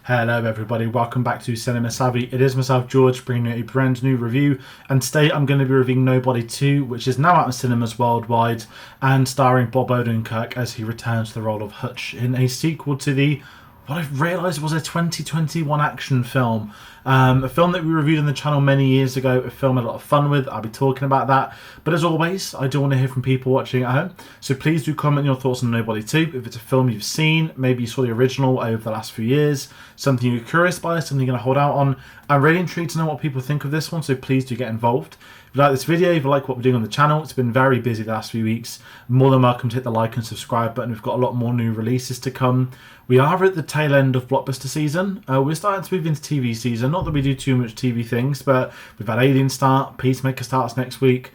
Hello everybody, welcome back to Cinema Savvy. It is myself, George, bringing you a brand new review, and today I'm going to be reviewing Nobody 2, which is now out in cinemas worldwide, and starring Bob Odenkirk as he returns to the role of Hutch in a sequel to what I've realised was a 2021 action film. A film that we reviewed on the channel many years ago, a film I had a lot of fun with. I'll be talking about that. But as always, I do want to hear from people watching at home. So please do comment your thoughts on Nobody 2. If it's a film you've seen, maybe you saw the original over the last few years, something you're curious by, something you're going to hold out on. I'm really intrigued to know what people think of this one, so please do get involved. If you like this video, if you like what we're doing on the channel, it's been very busy the last few weeks. More than welcome to hit the like and subscribe button. We've got a lot more new releases to come. We are at the tail end of blockbuster season. We're starting to move into TV season. Not that we do too much TV things, but we've had Alien start, Peacemaker starts next week.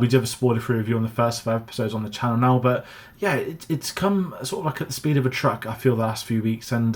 We do have a spoiler-free review on the first 5 episodes on the channel now, but yeah, it's come sort of like at the speed of a truck, I feel, the last few weeks, and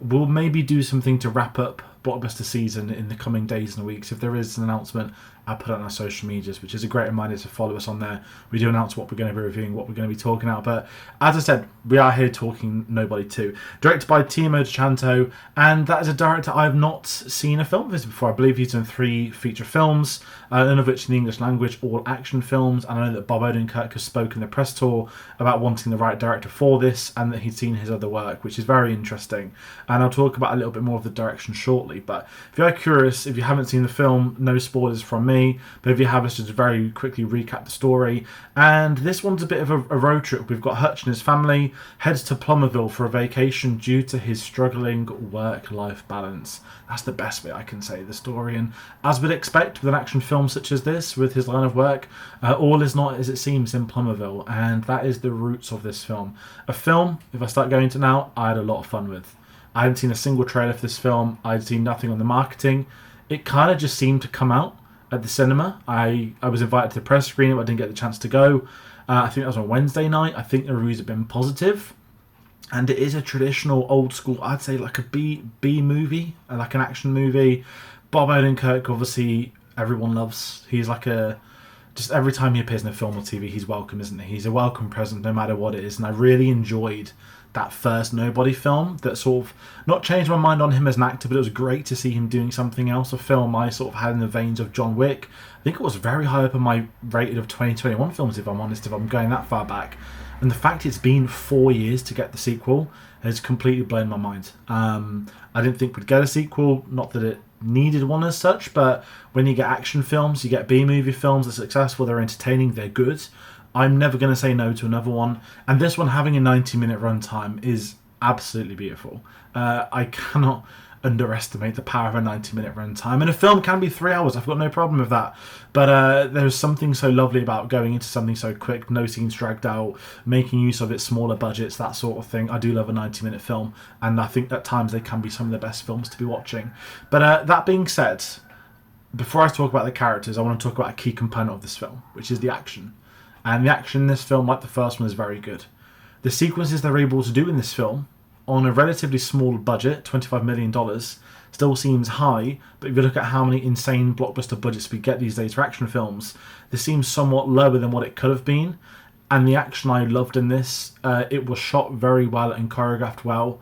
we'll maybe do something to wrap up blockbuster season in the coming days and weeks. If there is an announcement, I'll put it on our social medias, which is a great reminder to follow us on there. We do announce what we're going to be reviewing, what we're going to be talking about. But as I said, we are here talking Nobody 2. Directed by Timo Tchato, and that is a director I've not seen a film of his before. I believe he's done 3 feature films, none of which in the English language, all action films. And I know that Bob Odenkirk has spoken in the press tour about wanting the right director for this, and that he's seen his other work, which is very interesting. And I'll talk about a little bit more of the direction shortly. But if you're curious, if you haven't seen the film, no spoilers from me. But if you have, let's just very quickly recap the story. And this one's a bit of a road trip. We've got Hutch and his family heads to Plummerville for a vacation due to his struggling work-life balance. That's the best bit I can say of the story. And as we'd expect with an action film such as this, with his line of work, all is not as it seems in Plummerville. And that is the roots of this film. A film, if I start going into now, I had a lot of fun with. I hadn't seen a single trailer for this film. I'd seen nothing on the marketing. It kind of just seemed to come out at the cinema. I was invited to the press screening, but I didn't get the chance to go. I think that was on Wednesday night. I think the reviews have been positive. And it is a traditional, old school, I'd say like a B movie, like an action movie. Bob Odenkirk, obviously, everyone loves. He's like just every time he appears in a film or TV, he's welcome, isn't he? He's a welcome present no matter what it is. And I really enjoyed that first Nobody film that sort of not changed my mind on him as an actor, but it was great to see him doing something else, a film I sort of had in the veins of John Wick. I think it was very high up on my rated of 2021 films, if I'm honest, if I'm going that far back. And the fact it's been 4 years to get the sequel has completely blown my mind. I didn't think we'd get a sequel, not that it needed one as such, but when you get action films, you get B-movie films, they're successful, they're entertaining, they're good. I'm never going to say no to another one. And this one having a 90-minute runtime is absolutely beautiful. I cannot underestimate the power of a 90-minute runtime. And a film can be 3 hours. I've got no problem with that. But there's something so lovely about going into something so quick, no scenes dragged out, making use of its smaller budgets, that sort of thing. I do love a 90-minute film. And I think at times they can be some of the best films to be watching. But that being said, before I talk about the characters, I want to talk about a key component of this film, which is the action. And the action in this film, like the first one, is very good. The sequences they're able to do in this film, on a relatively small budget, $25 million, still seems high, but if you look at how many insane blockbuster budgets we get these days for action films, this seems somewhat lower than what it could have been. And the action I loved in this, it was shot very well and choreographed well.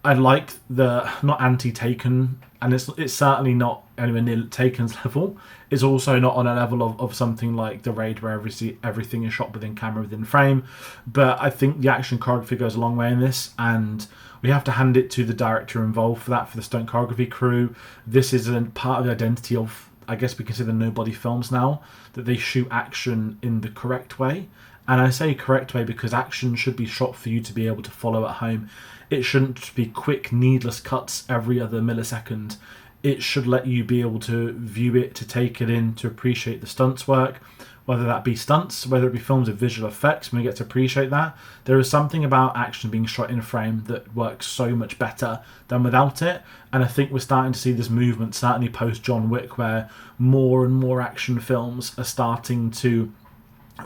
I like the, not anti-Taken, and it's certainly not anywhere near Taken's level. It's also not on a level of something like The Raid, where everything is shot within camera, within frame. But I think the action choreography goes a long way in this, and we have to hand it to the director involved for that, for the stunt choreography crew. This is a part of the identity of, I guess we consider Nobody films now, that they shoot action in the correct way. And I say correct way because action should be shot for you to be able to follow at home. It shouldn't be quick, needless cuts every other millisecond. It should let you be able to view it, to take it in, to appreciate the stunts work, whether that be stunts, whether it be films with visual effects, when you get to appreciate that. There is something about action being shot in frame that works so much better than without it. And I think we're starting to see this movement, certainly post John Wick, where more and more action films are starting to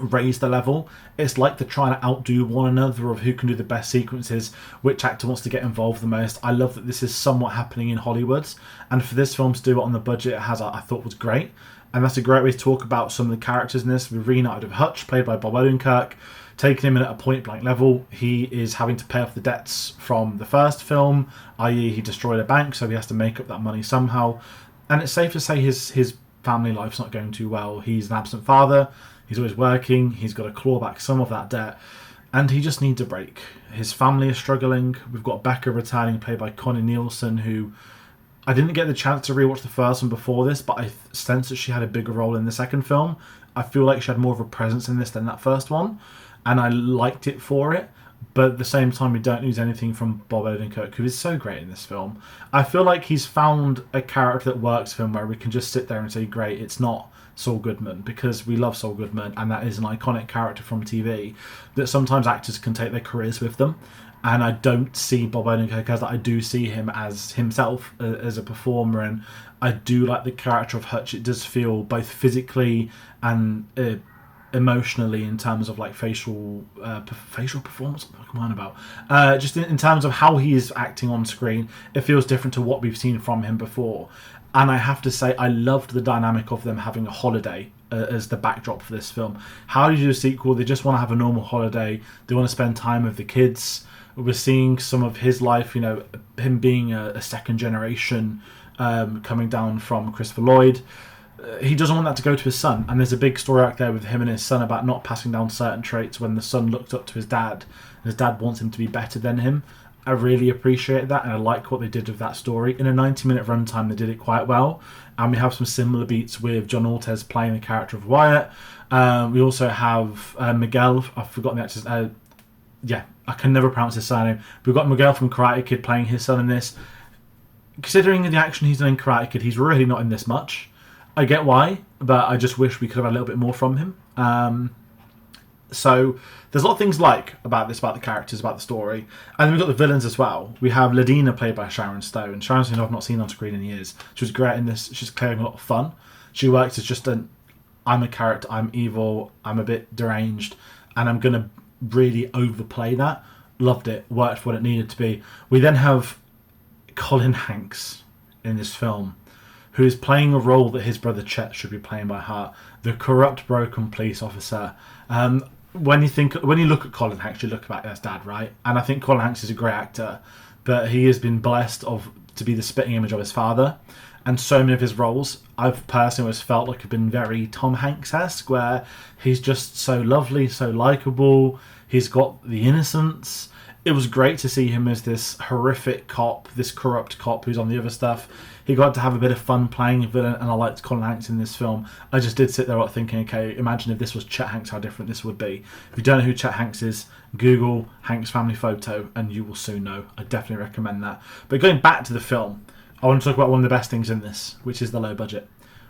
raise the level. It's like they're trying to outdo one another of who can do the best sequences, which actor wants to get involved the most. I love that this is somewhat happening in Hollywood, and for this film to do it on the budget it has, I thought was great. And that's a great way to talk about some of the characters in this. We've reunited with Hutch, played by Bob Odenkirk, taking him in at a point-blank level. He is having to pay off the debts from the first film, i.e. he destroyed a bank, so he has to make up that money somehow. And it's safe to say his family life's not going too well. He's an absent father, he's always working, he's got to claw back some of that debt, and he just needs a break. His family is struggling. We've got Becca returning, played by Connie Nielsen, who I didn't get the chance to rewatch the first one before this, but I sense that she had a bigger role in the second film. I feel like she had more of a presence in this than that first one, and I liked it for it. But at the same time, we don't lose anything from Bob Odenkirk, who is so great in this film. I feel like he's found a character that works for him, where we can just sit there and say, great, it's not Saul Goodman, because we love Saul Goodman, and that is an iconic character from TV that sometimes actors can take their careers with them. And I don't see Bob Odenkirk as that. I do see him as himself, as a performer, and I do like the character of Hutch. It does feel both physically and emotionally, in terms of like facial performance. What am I on about? Just in terms of how he is acting on screen, it feels different to what we've seen from him before. And I have to say, I loved the dynamic of them having a holiday as the backdrop for this film. How do you do a sequel? They just want to have a normal holiday. They want to spend time with the kids. We're seeing some of his life, you know, him being a second generation, coming down from Christopher Lloyd. He doesn't want that to go to his son, and there's a big story out there with him and his son about not passing down certain traits when the son looked up to his dad, and his dad wants him to be better than him. I really appreciate that, and I like what they did with that story. In a 90-minute runtime, they did it quite well, and we have some similar beats with John Ortez playing the character of Wyatt. We also have Miguel. I've forgotten the actor's. I can never pronounce his surname. We've got Miguel from Karate Kid playing his son in this. Considering the action he's done in Karate Kid, he's really not in this much. I get why, but I just wish we could have had a little bit more from him. So there's a lot of things about this, about the characters, about the story. And then we've got the villains as well. We have Ladina, played by Sharon Stone. Sharon Stone I've not seen on screen in years. She was great in this. She's clearly a lot of fun. She works as just I'm a character, I'm evil, I'm a bit deranged, and I'm going to really overplay that. Loved it. Worked for what it needed to be. We then have Colin Hanks in this film, who is playing a role that his brother Chet should be playing by heart, the corrupt, broken police officer. When you look at Colin Hanks, you look back at his dad, right? And I think Colin Hanks is a great actor, but he has been blessed to be the spitting image of his father. And so many of his roles, I've personally always felt like have been very Tom Hanks-esque, where he's just so lovely, so likeable. He's got the innocence. It was great to see him as this horrific cop, this corrupt cop who's on the other stuff. He got to have a bit of fun playing a villain, and I liked Colin Hanks in this film. I just did sit there thinking, okay, imagine if this was Chet Hanks, how different this would be. If you don't know who Chet Hanks is, Google Hanks family photo, and you will soon know. I definitely recommend that. But going back to the film, I want to talk about one of the best things in this, which is the low budget.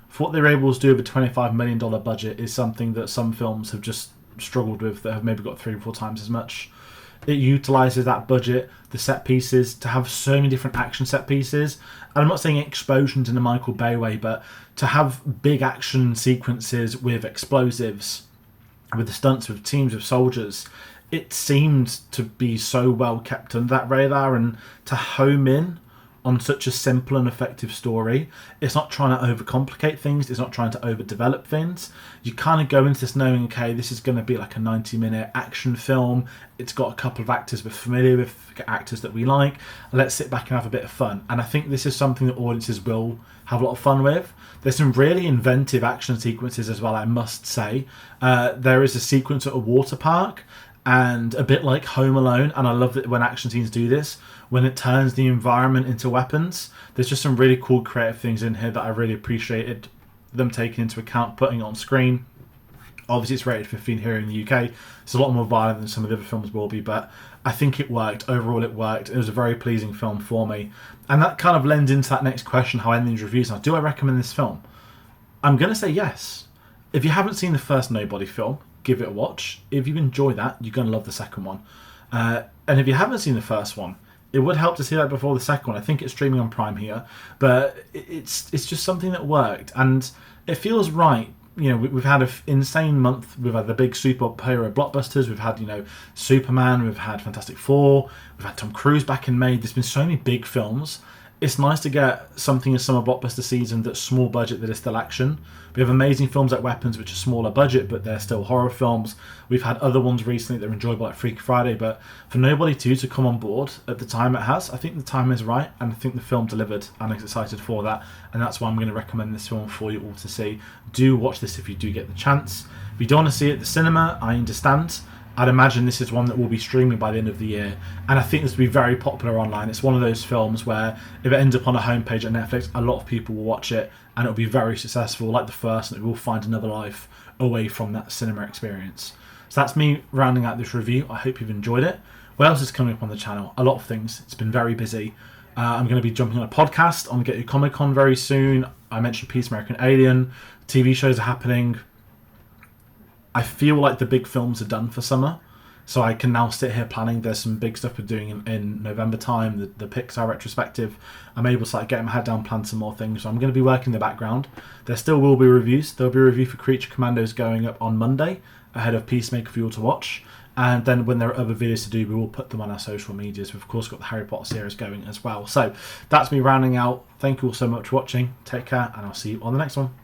For what they were able to do with a $25 million budget is something that some films have just struggled with, that have maybe got 3 or 4 times as much. It utilises that budget, the set pieces, to have so many different action set pieces. And I'm not saying explosions in a Michael Bay way, but to have big action sequences with explosives, with the stunts, with teams of soldiers. It seemed to be so well kept under that radar, and to home in on such a simple and effective story. It's not trying to overcomplicate things. It's not trying to overdevelop things. You kind of go into this knowing, okay, this is going to be like a 90-minute action film. It's got a couple of actors we're familiar with, actors that we like. Let's sit back and have a bit of fun. And I think this is something that audiences will have a lot of fun with. There's some really inventive action sequences as well, I must say. There is a sequence at a water park, and a bit like Home Alone, and I love that when action scenes do this, when it turns the environment into weapons. There's just some really cool creative things in here that I really appreciated them taking into account, putting it on screen. Obviously it's rated 15 here in the UK. It's a lot more violent than some of the other films will be, but I think it worked. Overall it worked. It was a very pleasing film for me. And that kind of lends into that next question, how I end these reviews. Now, do I recommend this film? I'm going to say yes. If you haven't seen the first Nobody film, give it a watch. If you enjoy that, you're going to love the second one. And if you haven't seen the first one, it would help to see that before the second one. I think it's streaming on Prime here, but it's just something that worked, and it feels right. You know, we've had an insane month. We've had the big superhero blockbusters. We've had, Superman. We've had Fantastic Four. We've had Tom Cruise back in May. There's been so many big films. it's nice to get something in summer blockbuster season that's small budget that is still action. We have amazing films like Weapons, which are smaller budget, but they're still horror films. We've had other ones recently that are enjoyable, like Freaky Friday, but for Nobody 2 to come on board at the time it has, I think the time is right, and I think the film delivered, and I'm excited for that, and that's why I'm going to recommend this film for you all to see. Do watch this if you do get the chance. If you don't want to see it at the cinema, I understand. I'd imagine this is one that will be streaming by the end of the year, and I think this will be very popular online. It's one of those films where if it ends up on a homepage at Netflix, a lot of people will watch it, and it'll be very successful, like the first, and it will find another life away from that cinema experience. So that's me rounding out this review. I hope you've enjoyed it. What else is coming up on the channel? A lot of things. It's been very busy. I'm going to be jumping on a podcast on Get Your Comic Con very soon. I mentioned Peace American Alien. TV shows are happening. I feel like the big films are done for summer, so I can now sit here planning. There's some big stuff we're doing in November time, the Pixar retrospective. I'm able to get my head down, plan some more things, so I'm going to be working in the background. There still will be reviews. There'll be a review for Creature Commandos going up on Monday, ahead of Peacemaker for you all to watch, and then when there are other videos to do, we will put them on our social medias. We've of course got the Harry Potter series going as well. So that's me rounding out. Thank you all so much for watching. Take care, and I'll see you on the next one.